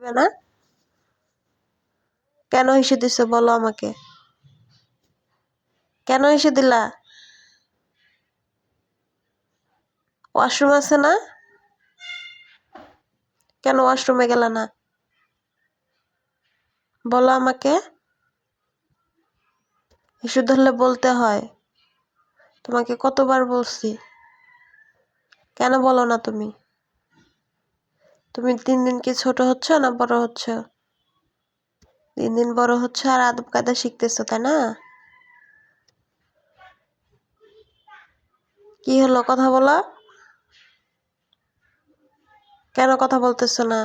না কেন হেসে দিছো বলো আমাকে, কেন হেসে দিলা? ওয়াশরুম আছে না? কেন ওয়াশরুমে গেলা না বলো আমাকে। হেসে ধরলে বলতে হয়, তোমাকে কতবার বলছি, কেন বলো না তুমি? তুমি দিন দিন কি ছোট হচ্ছ না বড় হচ্ছ? দিন দিন বড় হচ্ছ আর আদব কায়দা শিখতেছো, তাই না? কি হলো, কথা বলো। কেন কথা বলতেছো না?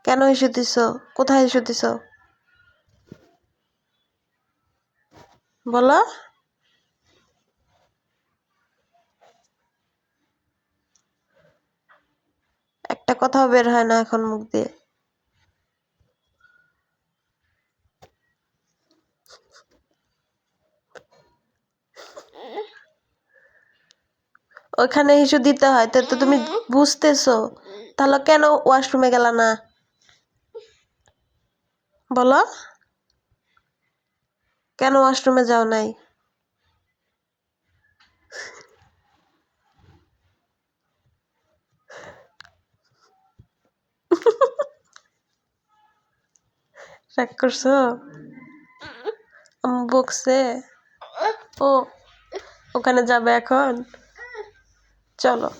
কেন হেসে দিছো? কোথায় হেসে দিছো বলো। একটা কথাও বের হয় না এখন মুখ দিয়ে। ওইখানে হিসু দিতে হয়, তো তো তুমি বুঝতেছো, তাহলে কেন ওয়াশরুমে গেলা না বলো। কেন ওয়াশরুমে যাও নাই? রাগ করছো? আম্মু বকছে? ও ওখানে যাবে এখন, চলো।